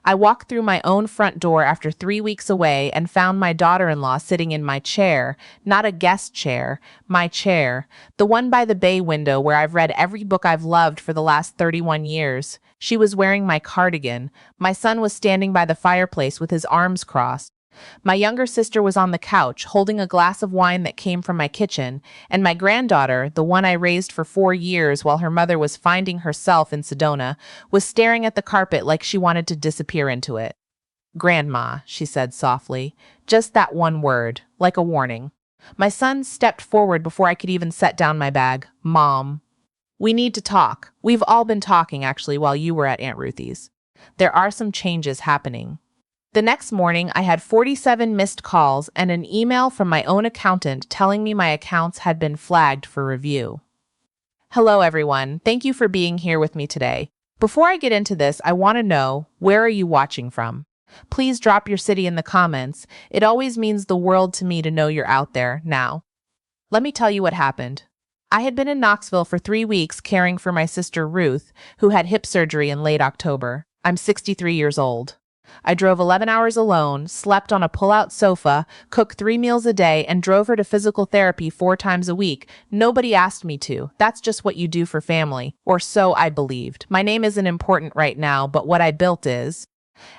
I walked through my own front door after 3 weeks away and found my daughter-in-law sitting in my chair, not a guest chair, my chair, the one by the bay window where I've read every book I've loved for the last 31 years. She was wearing my cardigan. My son was standing by the fireplace with his arms crossed. My younger sister was on the couch, holding a glass of wine that came from my kitchen, and my granddaughter, the one I raised for 4 years while her mother was finding herself in Sedona, was staring at the carpet like she wanted to disappear into it. "Grandma," she said softly, just that one word, like a warning. My son stepped forward before I could even set down my bag. "Mom, we need to talk. We've all been talking, actually, while you were at Aunt Ruthie's. There are some changes happening." The next morning, I had 47 missed calls and an email from my own accountant telling me my accounts had been flagged for review. Hello, everyone. Thank you for being here with me today. Before I get into this, I want to know, where are you watching from? Please drop your city in the comments. It always means the world to me to know you're out there now. Let me tell you what happened. I had been in Knoxville for 3 weeks caring for my sister Ruth, who had hip surgery in late October. I'm 63 years old. I drove 11 hours alone, slept on a pull-out sofa, cooked 3 meals a day, and drove her to physical therapy 4 times a week. Nobody asked me to. That's just what you do for family. Or so I believed. My name isn't important right now, but what I built is.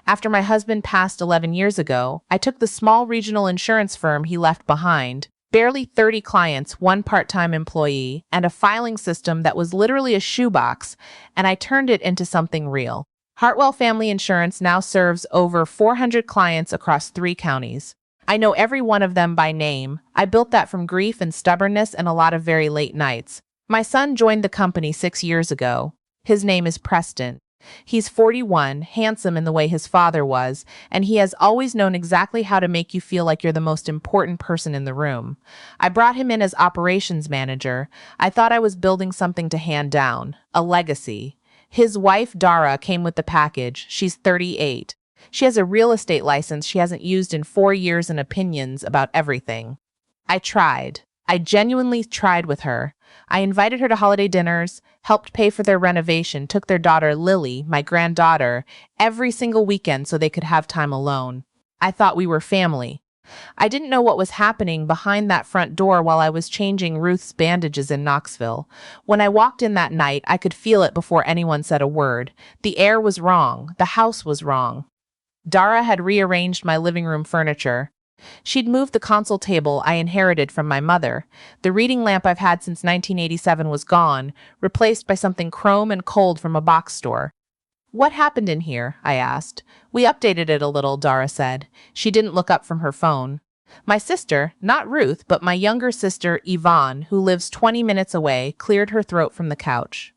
After my husband passed 11 years ago, I took the small regional insurance firm he left behind, barely 30 clients, 1 part-time employee, and a filing system that was literally a shoebox, and I turned it into something real. Hartwell Family Insurance now serves over 400 clients across 3 counties. I know every one of them by name. I built that from grief and stubbornness and a lot of very late nights. My son joined the company 6 years ago. His name is Preston. He's 41, handsome in the way his father was, and he has always known exactly how to make you feel like you're the most important person in the room. I brought him in as operations manager. I thought I was building something to hand down, a legacy. His wife, Dara, came with the package. She's 38. She has a real estate license she hasn't used in 4 years and opinions about everything. I tried. I genuinely tried with her. I invited her to holiday dinners, helped pay for their renovation, took their daughter, Lily, my granddaughter, every single weekend so they could have time alone. I thought we were family. I didn't know what was happening behind that front door while I was changing Ruth's bandages in Knoxville. When I walked in that night, I could feel it before anyone said a word. The air was wrong. The house was wrong. Dara had rearranged my living room furniture. She'd moved the console table I inherited from my mother. The reading lamp I've had since 1987 was gone, replaced by something chrome and cold from a box store. "What happened in here?" I asked. "We updated it a little," Dara said. She didn't look up from her phone. My sister, not Ruth, but my younger sister, Yvonne, who lives 20 minutes away, cleared her throat from the couch.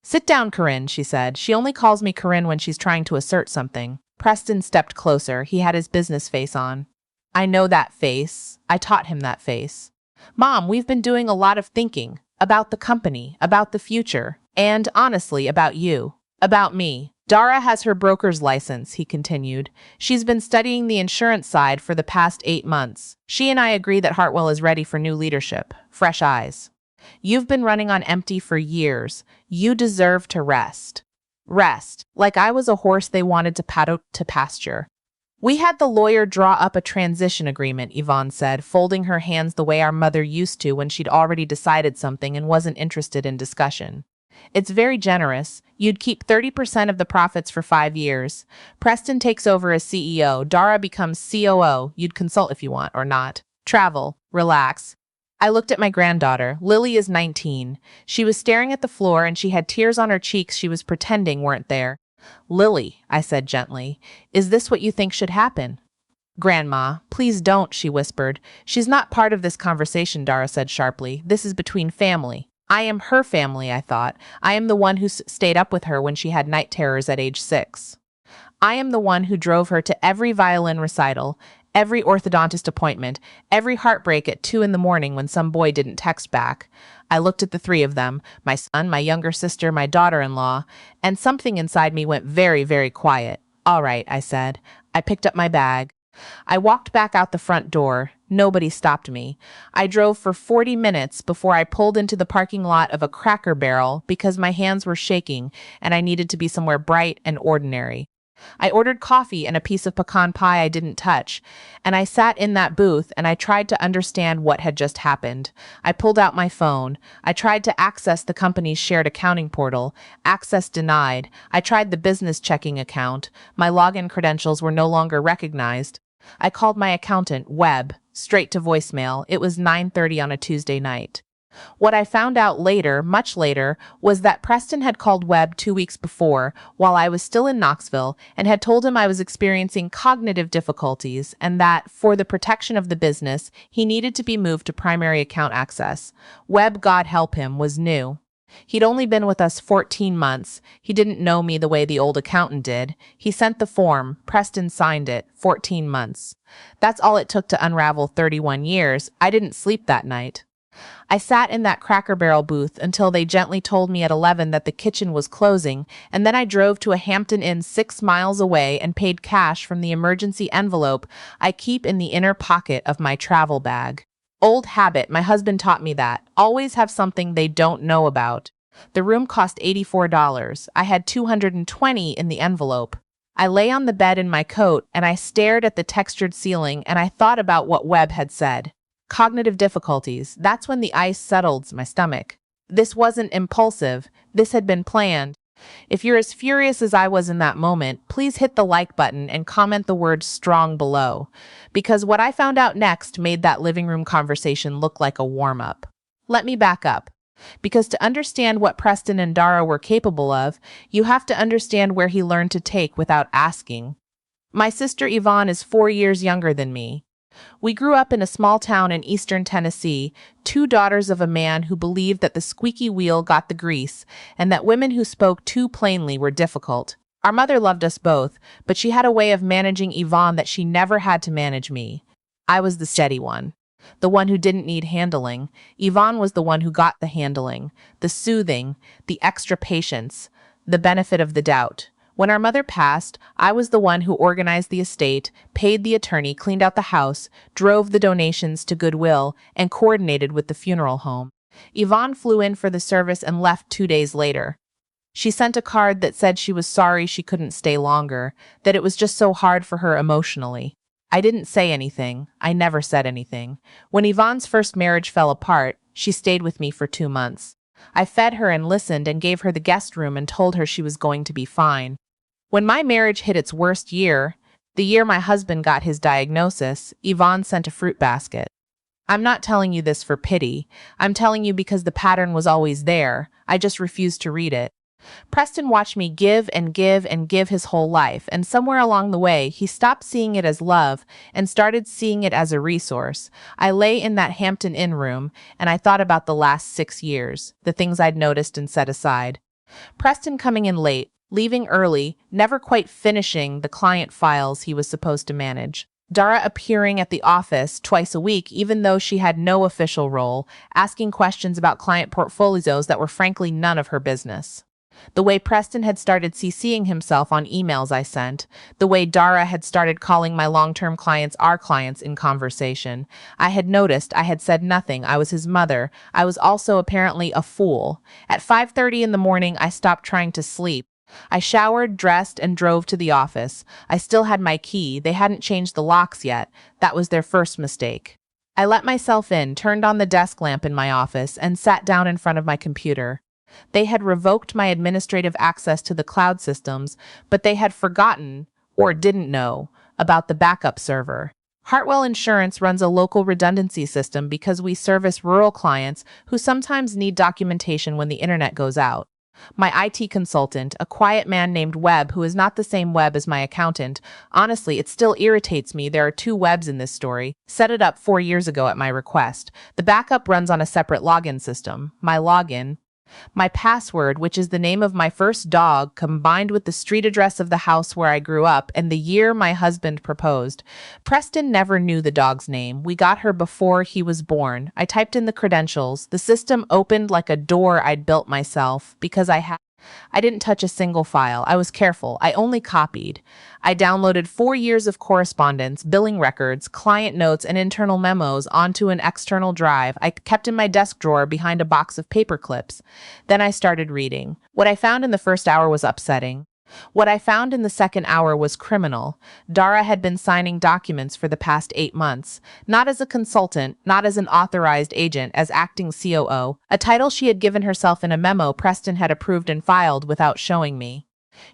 "Sit down, Corinne," she said. "She only calls me Corinne when she's trying to assert something." Preston stepped closer. He had his business face on. "I know that face. I taught him that face. Mom, we've been doing a lot of thinking about the company, about the future, and honestly, about you. About me. Dara has her broker's license," he continued. "She's been studying the insurance side for the past 8 months. She and I agree that Hartwell is ready for new leadership, fresh eyes. You've been running on empty for years. You deserve to rest. Rest, like I was a horse they wanted to paddock to pasture." "We had the lawyer draw up a transition agreement," Yvonne said, folding her hands the way our mother used to when she'd already decided something and wasn't interested in discussion. "It's very generous. You'd keep 30% of the profits for 5 years. Preston takes over as CEO. Dara becomes COO. You'd consult if you want, or not. Travel. Relax." I looked at my granddaughter. Lily is 19. She was staring at the floor and she had tears on her cheeks she was pretending weren't there. "Lily," I said gently, "is this what you think should happen?" "Grandma, please don't," she whispered. "She's not part of this conversation," Dara said sharply. "This is between family." I am her family, I thought. I am the one who stayed up with her when she had night terrors at age 6. I am the one who drove her to every violin recital, every orthodontist appointment, every heartbreak at 2 in the morning when some boy didn't text back. I looked at the 3 of them, my son, my younger sister, my daughter-in-law, and something inside me went very, very quiet. "All right," I said. I picked up my bag. I walked back out the front door. Nobody stopped me. I drove for 40 minutes before I pulled into the parking lot of a Cracker Barrel because my hands were shaking and I needed to be somewhere bright and ordinary. I ordered coffee and a piece of pecan pie I didn't touch, and I sat in that booth and I tried to understand what had just happened. I pulled out my phone. I tried to access the company's shared accounting portal. Access denied. I tried the business checking account. My login credentials were no longer recognized. I called my accountant, Webb, straight to voicemail. It was 9:30 on a Tuesday night. What I found out later, much later, was that Preston had called Webb 2 weeks before, while I was still in Knoxville, and had told him I was experiencing cognitive difficulties and that, for the protection of the business, he needed to be moved to primary account access. Webb, God help him, was new. He'd only been with us 14 months. He didn't know me the way the old accountant did. He sent the form. Preston signed it. 14 months. That's all it took to unravel 31 years. I didn't sleep that night. I sat in that Cracker Barrel booth until they gently told me at 11 that the kitchen was closing, and then I drove to a Hampton Inn 6 miles away and paid cash from the emergency envelope I keep in the inner pocket of my travel bag. Old habit, my husband taught me that. Always have something they don't know about. The room cost $84. I had $220 in the envelope. I lay on the bed in my coat and I stared at the textured ceiling and I thought about what Webb had said. Cognitive difficulties. That's when the ice settled my stomach. This wasn't impulsive. This had been planned. If you're as furious as I was in that moment, please hit the like button and comment the word strong below, because what I found out next made that living room conversation look like a warm-up. Let me back up. Because to understand what Preston and Dara were capable of, you have to understand where he learned to take without asking. My sister Yvonne is 4 years younger than me. We grew up in a small town in eastern Tennessee, two daughters of a man who believed that the squeaky wheel got the grease and that women who spoke too plainly were difficult. Our mother loved us both, but she had a way of managing Yvonne that she never had to manage me. I was the steady one, the one who didn't need handling. Yvonne was the one who got the handling, the soothing, the extra patience, the benefit of the doubt. When our mother passed, I was the one who organized the estate, paid the attorney, cleaned out the house, drove the donations to Goodwill, and coordinated with the funeral home. Yvonne flew in for the service and left 2 days later. She sent a card that said she was sorry she couldn't stay longer, that it was just so hard for her emotionally. I didn't say anything. I never said anything. When Yvonne's first marriage fell apart, she stayed with me for 2 months. I fed her and listened and gave her the guest room and told her she was going to be fine. When my marriage hit its worst year, the year my husband got his diagnosis, Yvonne sent a fruit basket. I'm not telling you this for pity. I'm telling you because the pattern was always there. I just refused to read it. Preston watched me give and give and give his whole life, and somewhere along the way, he stopped seeing it as love and started seeing it as a resource. I lay in that Hampton Inn room, and I thought about the last 6 years, the things I'd noticed and set aside. Preston coming in late, leaving early, never quite finishing the client files he was supposed to manage. Dara appearing at the office twice a week, even though she had no official role, asking questions about client portfolios that were frankly none of her business. The way Preston had started CCing himself on emails I sent, the way Dara had started calling my long-term clients our clients in conversation. I had noticed I had said nothing. I was his mother. I was also apparently a fool. At 5:30 in the morning, I stopped trying to sleep. I showered, dressed, and drove to the office. I still had my key. They hadn't changed the locks yet. That was their first mistake. I let myself in, turned on the desk lamp in my office, and sat down in front of my computer. They had revoked my administrative access to the cloud systems, but they had forgotten, or didn't know, about the backup server. Hartwell Insurance runs a local redundancy system because we service rural clients who sometimes need documentation when the internet goes out. My IT consultant, a quiet man named Webb, who is not the same Webb as my accountant, honestly, it still irritates me there are two Webbs in this story, set it up 4 years ago at my request. The backup runs on a separate login system. My login, my password, which is the name of my first dog, combined with the street address of the house where I grew up and the year my husband proposed. Preston never knew the dog's name. We got her before he was born. I typed in the credentials. The system opened like a door I'd built myself because I didn't touch a single file. I was careful. I only copied. I downloaded 4 years of correspondence, billing records, client notes, and internal memos onto an external drive I kept in my desk drawer behind a box of paper clips. Then I started reading. What I found in the first hour was upsetting. What I found in the second hour was criminal. Dara had been signing documents for the past 8 months, not as a consultant, not as an authorized agent, as acting COO, a title she had given herself in a memo Preston had approved and filed without showing me.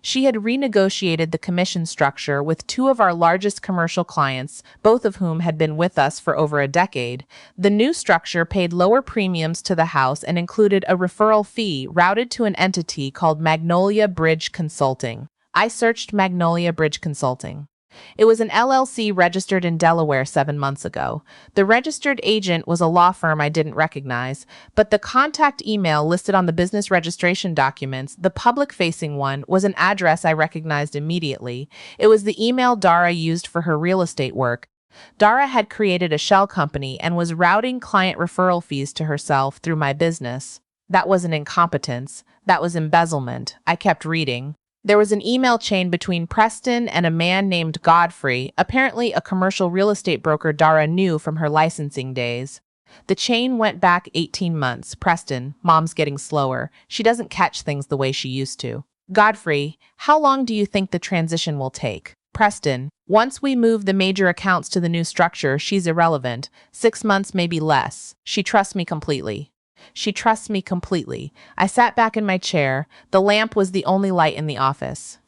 She had renegotiated the commission structure with two of our largest commercial clients, both of whom had been with us for over a decade. The new structure paid lower premiums to the house and included a referral fee routed to an entity called Magnolia Bridge Consulting. I searched Magnolia Bridge Consulting. It was an LLC registered in Delaware 7 months ago. The registered agent was a law firm I didn't recognize, but the contact email listed on the business registration documents, the public-facing one, was an address I recognized immediately. It was the email Dara used for her real estate work. Dara had created a shell company and was routing client referral fees to herself through my business. That wasn't incompetence. That was embezzlement. I kept reading. There was an email chain between Preston and a man named Godfrey, apparently a commercial real estate broker Dara knew from her licensing days. The chain went back 18 months. Preston, Mom's getting slower. She doesn't catch things the way she used to. Godfrey, how long do you think the transition will take? Preston, once we move the major accounts to the new structure, she's irrelevant. 6 months, maybe less. She trusts me completely. She trusts me completely. I sat back in my chair. The lamp was the only light in the office.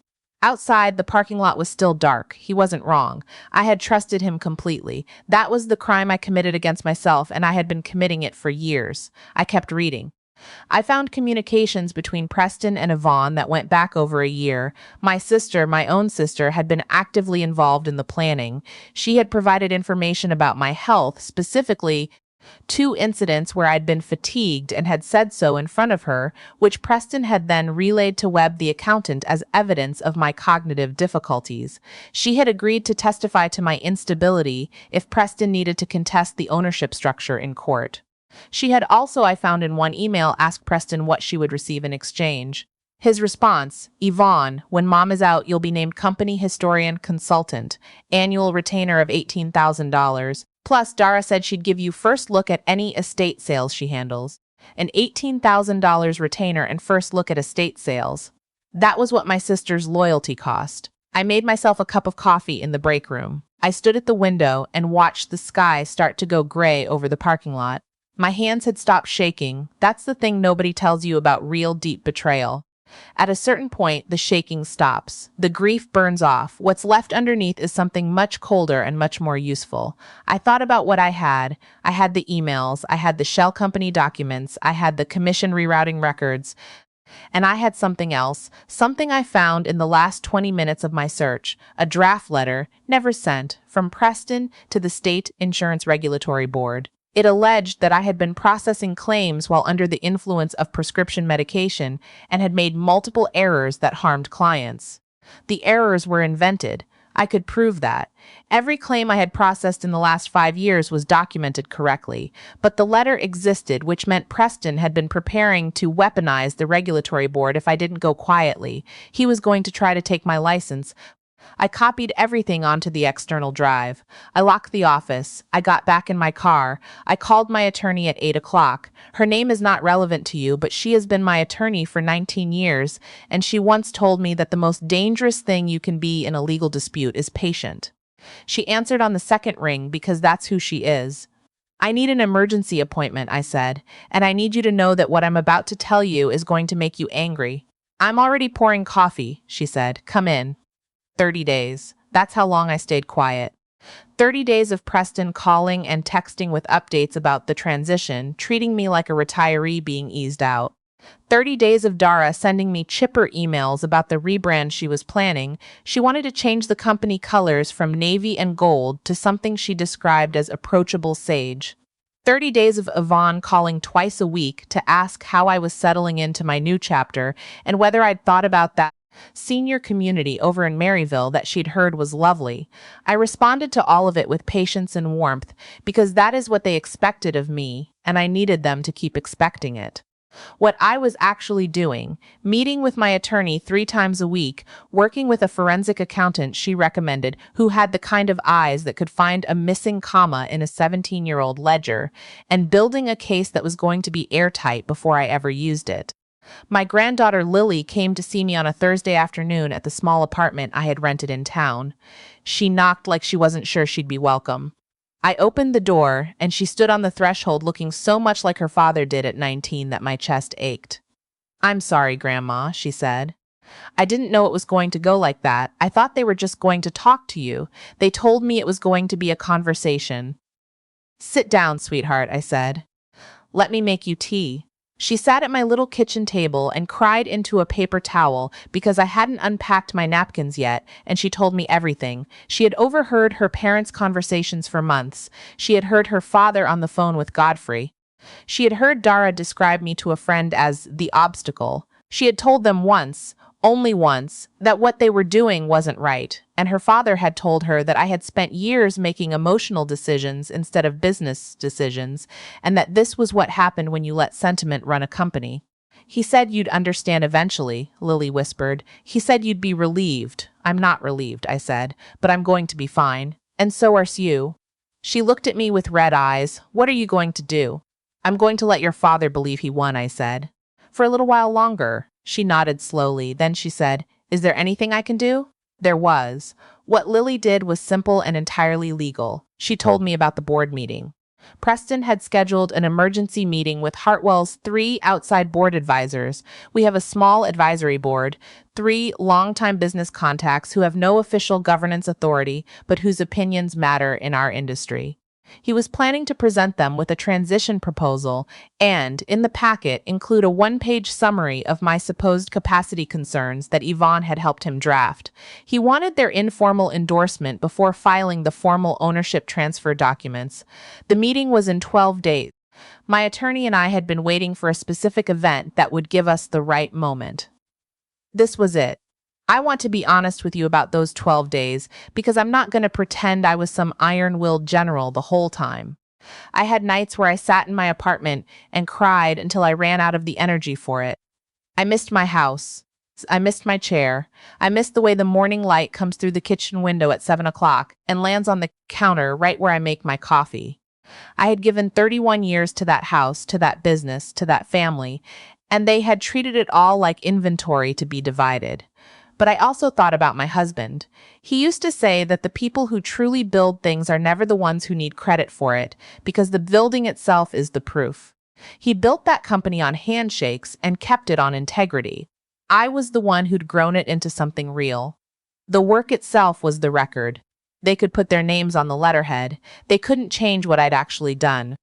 Outside, the parking lot was still dark. He wasn't wrong. I had trusted him completely. That was the crime I committed against myself, and I had been committing it for years. I kept reading. I found communications between Preston and Yvonne that went back over a year. My sister, my own sister, had been actively involved in the planning. She had provided information about my health, specifically 2 incidents where I'd been fatigued and had said so in front of her, which Preston had then relayed to Webb, the accountant, as evidence of my cognitive difficulties. She had agreed to testify to my instability if Preston needed to contest the ownership structure in court. She had also, I found in one email, asked Preston what she would receive in exchange. His response, Yvonne, when Mom is out, you'll be named Company Historian Consultant, annual retainer of $18,000. Plus, Dara said she'd give you first look at any estate sales she handles. An $18,000 retainer and first look at estate sales. That was what my sister's loyalty cost. I made myself a cup of coffee in the break room. I stood at the window and watched the sky start to go gray over the parking lot. My hands had stopped shaking. That's the thing nobody tells you about real deep betrayal. At a certain point, the shaking stops. The grief burns off. What's left underneath is something much colder and much more useful. I thought about what I had. I had the emails. I had the shell company documents. I had the commission rerouting records. And I had something else, something I found in the last 20 minutes of my search, a draft letter, never sent, from Preston to the State Insurance Regulatory Board. It alleged that I had been processing claims while under the influence of prescription medication and had made multiple errors that harmed clients. The errors were invented. I could prove that. Every claim I had processed in the last 5 years was documented correctly, but the letter existed, which meant Preston had been preparing to weaponize the regulatory board if I didn't go quietly. He was going to try to take my license. I copied everything onto the external drive. I locked the office. I got back in my car. I called my attorney at 8 o'clock. Her name is not relevant to you, but she has been my attorney for 19 years, and she once told me that the most dangerous thing you can be in a legal dispute is patient. She answered on the second ring because that's who she is. I need an emergency appointment, I said, and I need you to know that what I'm about to tell you is going to make you angry. I'm already pouring coffee, she said. Come in. 30 days. That's how long I stayed quiet. 30 days of Preston calling and texting with updates about the transition, treating me like a retiree being eased out. 30 days of Dara sending me chipper emails about the rebrand she was planning. She wanted to change the company colors from navy and gold to something she described as approachable sage. 30 days of Yvonne calling twice a week to ask how I was settling into my new chapter and whether I'd thought about that senior community over in Maryville that she'd heard was lovely. I responded to all of it with patience and warmth because that is what they expected of me, and I needed them to keep expecting it. What I was actually doing, meeting with my attorney 3 times a week, working with a forensic accountant she recommended who had the kind of eyes that could find a missing comma in a 17-year-old ledger, and building a case that was going to be airtight before I ever used it. My granddaughter Lily came to see me on a Thursday afternoon at the small apartment I had rented in town. She knocked like she wasn't sure she'd be welcome. I opened the door, and she stood on the threshold looking so much like her father did at 19 that my chest ached. "I'm sorry, Grandma," she said. "I didn't know it was going to go like that. I thought they were just going to talk to you. They told me it was going to be a conversation." "Sit down, sweetheart," I said. "Let me make you tea." She sat at my little kitchen table and cried into a paper towel because I hadn't unpacked my napkins yet, and she told me everything. She had overheard her parents' conversations for months. She had heard her father on the phone with Godfrey. She had heard Dara describe me to a friend as the obstacle. She had told them once, only once, that what they were doing wasn't right, and her father had told her that I had spent years making emotional decisions instead of business decisions, and that this was what happened when you let sentiment run a company. "He said you'd understand eventually," Lily whispered. "He said you'd be relieved." "I'm not relieved," I said, "but I'm going to be fine. And so are you." She looked at me with red eyes. "What are you going to do?" "I'm going to let your father believe he won," I said. "For a little while longer." She nodded slowly. Then she said, "Is there anything I can do?" There was. What Lily did was simple and entirely legal. She told me about the board meeting. Preston had scheduled an emergency meeting with Hartwell's 3 outside board advisors. We have a small advisory board, 3 longtime business contacts who have no official governance authority, but whose opinions matter in our industry. He was planning to present them with a transition proposal and, in the packet, include a 1-page summary of my supposed capacity concerns that Yvonne had helped him draft. He wanted their informal endorsement before filing the formal ownership transfer documents. The meeting was in 12 days. My attorney and I had been waiting for a specific event that would give us the right moment. This was it. I want to be honest with you about those 12 days because I'm not going to pretend I was some iron-willed general the whole time. I had nights where I sat in my apartment and cried until I ran out of the energy for it. I missed my house. I missed my chair. I missed the way the morning light comes through the kitchen window at 7 o'clock and lands on the counter right where I make my coffee. I had given 31 years to that house, to that business, to that family, and they had treated it all like inventory to be divided. But I also thought about my husband. He used to say that the people who truly build things are never the ones who need credit for it, because the building itself is the proof. He built that company on handshakes and kept it on integrity. I was the one who'd grown it into something real. The work itself was the record. They could put their names on the letterhead. They couldn't change what I'd actually done.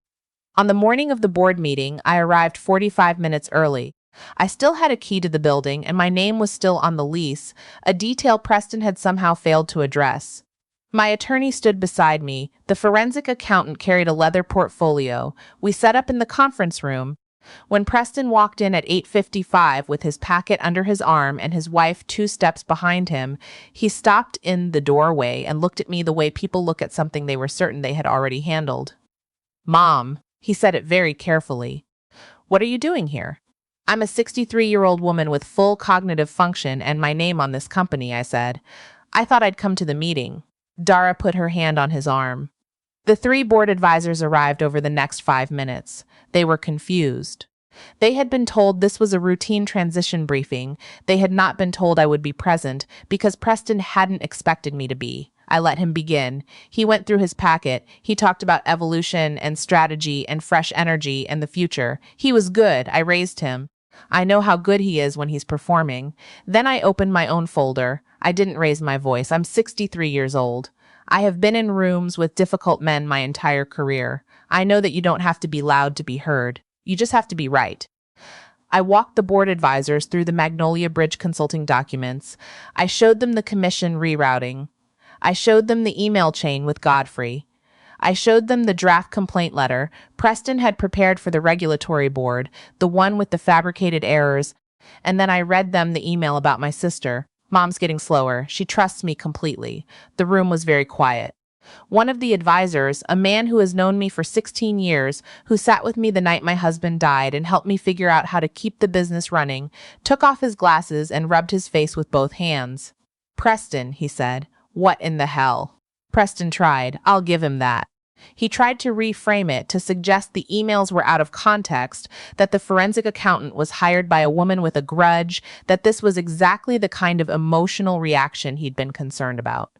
On the morning of the board meeting, I arrived 45 minutes early. I still had a key to the building, and my name was still on the lease, a detail Preston had somehow failed to address. My attorney stood beside me. The forensic accountant carried a leather portfolio. We set up in the conference room. When Preston walked in at 8:55 with his packet under his arm and his wife 2 steps behind him, he stopped in the doorway and looked at me the way people look at something they were certain they had already handled. "Mom," he said it very carefully. "What are you doing here?" "I'm a 63-year-old woman with full cognitive function and my name on this company," I said. "I thought I'd come to the meeting." Dara put her hand on his arm. The 3 board advisors arrived over the next 5 minutes. They were confused. They had been told this was a routine transition briefing. They had not been told I would be present because Preston hadn't expected me to be. I let him begin. He went through his packet. He talked about evolution and strategy and fresh energy and the future. He was good. I raised him. I know how good he is when he's performing. Then I opened my own folder. I didn't raise my voice. I'm 63 years old. I have been in rooms with difficult men my entire career. I know that you don't have to be loud to be heard. You just have to be right. I walked the board advisors through the Magnolia Bridge consulting documents. I showed them the commission rerouting. I showed them the email chain with Godfrey. I showed them the draft complaint letter Preston had prepared for the regulatory board, the one with the fabricated errors, and then I read them the email about my sister. "Mom's getting slower. She trusts me completely." The room was very quiet. One of the advisors, a man who has known me for 16 years, who sat with me the night my husband died and helped me figure out how to keep the business running, took off his glasses and rubbed his face with both hands. "Preston," he said, "what in the hell?" Preston tried. I'll give him that. He tried to reframe it to suggest the emails were out of context, that the forensic accountant was hired by a woman with a grudge, that this was exactly the kind of emotional reaction he'd been concerned about.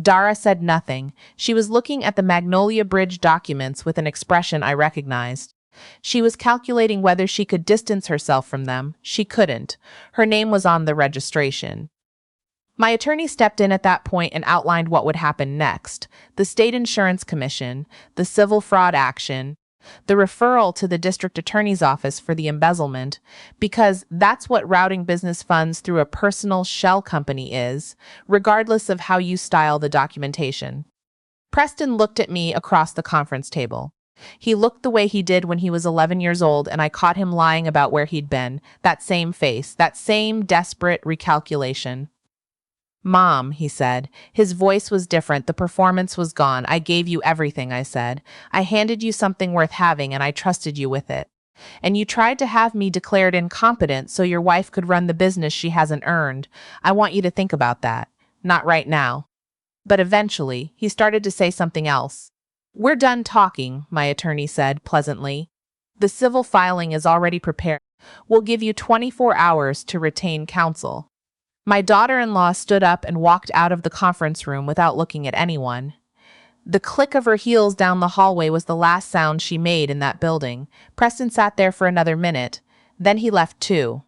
Dara said nothing. She was looking at the Magnolia Bridge documents with an expression I recognized. She was calculating whether she could distance herself from them. She couldn't. Her name was on the registration. My attorney stepped in at that point and outlined what would happen next: the state insurance commission, the civil fraud action, the referral to the district attorney's office for the embezzlement, because that's what routing business funds through a personal shell company is, regardless of how you style the documentation. Preston looked at me across the conference table. He looked the way he did when he was 11 years old, and I caught him lying about where he'd been. That same face, that same desperate recalculation. "Mom," he said. His voice was different. The performance was gone. "I gave you everything," I said. "I handed you something worth having, and I trusted you with it. And you tried to have me declared incompetent so your wife could run the business she hasn't earned. I want you to think about that. Not right now." But eventually, he started to say something else. "We're done talking," my attorney said pleasantly. "The civil filing is already prepared. We'll give you 24 hours to retain counsel." My daughter-in-law stood up and walked out of the conference room without looking at anyone. The click of her heels down the hallway was the last sound she made in that building. Preston sat there for another minute. Then he left too.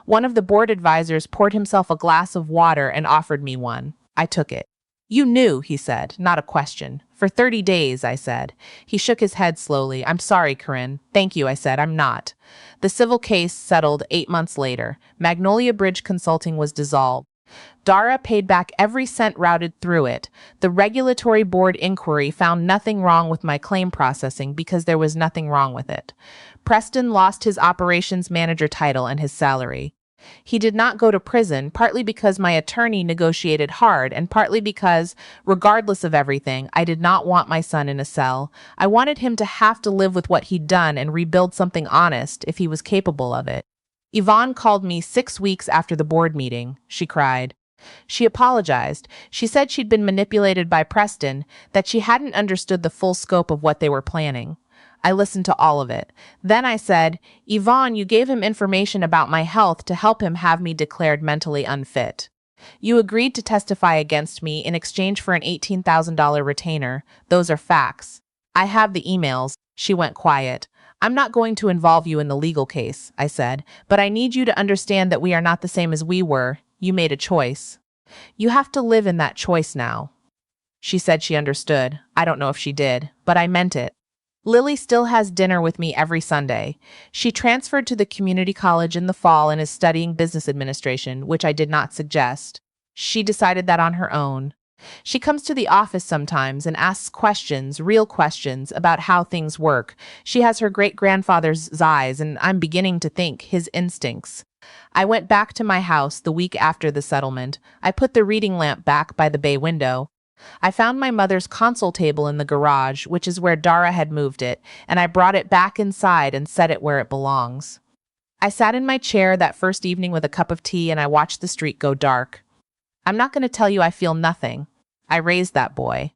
One of the board advisors poured himself a glass of water and offered me one. I took it. "You knew," he said, not a question. "For 30 days, I said. He shook his head slowly. "I'm sorry, Corinne." "Thank you," I said. "I'm not." The civil case settled 8 months later. Magnolia Bridge Consulting was dissolved. Dara paid back every cent routed through it. The regulatory board inquiry found nothing wrong with my claim processing because there was nothing wrong with it. Preston lost his operations manager title and his salary. He did not go to prison, partly because my attorney negotiated hard, and partly because, regardless of everything, I did not want my son in a cell. I wanted him to have to live with what he'd done and rebuild something honest if he was capable of it. Yvonne called me 6 weeks after the board meeting. She cried. She apologized. She said she'd been manipulated by Preston, that she hadn't understood the full scope of what they were planning. I listened to all of it. Then I said, "Yvonne, you gave him information about my health to help him have me declared mentally unfit. You agreed to testify against me in exchange for an $18,000 retainer. Those are facts. I have the emails." She went quiet. "I'm not going to involve you in the legal case," I said, "but I need you to understand that we are not the same as we were. You made a choice. You have to live in that choice now." She said she understood. I don't know if she did, but I meant it. Lily still has dinner with me every Sunday. She transferred to the community college in the fall and is studying business administration, which I did not suggest. She decided that on her own. She comes to the office sometimes and asks questions, real questions, about how things work. She has her great-grandfather's eyes, and I'm beginning to think his instincts. I went back to my house the week after the settlement. I put the reading lamp back by the bay window. I found my mother's console table in the garage, which is where Dara had moved it, and I brought it back inside and set it where it belongs. I sat in my chair that first evening with a cup of tea and I watched the street go dark. I'm not going to tell you I feel nothing. I raised that boy.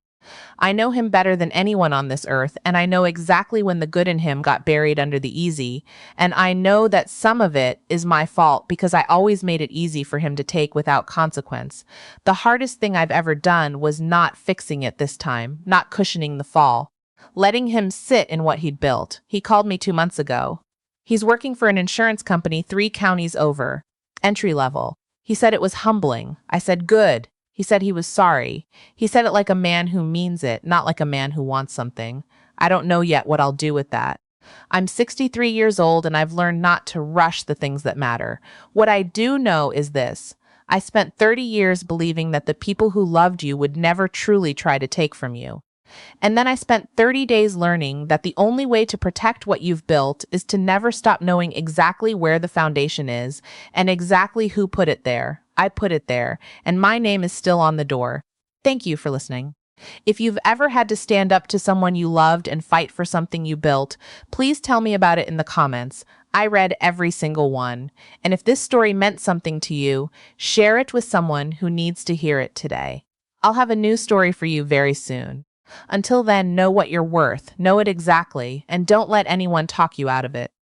I know him better than anyone on this earth, and I know exactly when the good in him got buried under the easy, and I know that some of it is my fault because I always made it easy for him to take without consequence. The hardest thing I've ever done was not fixing it this time, not cushioning the fall, letting him sit in what he'd built. He called me 2 months ago. He's working for an insurance company 3 counties over, entry level. He said it was humbling. I said, "Good." He said he was sorry. He said it like a man who means it, not like a man who wants something. I don't know yet what I'll do with that. I'm 63 years old and I've learned not to rush the things that matter. What I do know is this. I spent 30 years believing that the people who loved you would never truly try to take from you. And then I spent 30 days learning that the only way to protect what you've built is to never stop knowing exactly where the foundation is and exactly who put it there. I put it there, and my name is still on the door. Thank you for listening. If you've ever had to stand up to someone you loved and fight for something you built, please tell me about it in the comments. I read every single one. And if this story meant something to you, share it with someone who needs to hear it today. I'll have a new story for you very soon. Until then, know what you're worth, know it exactly, and don't let anyone talk you out of it.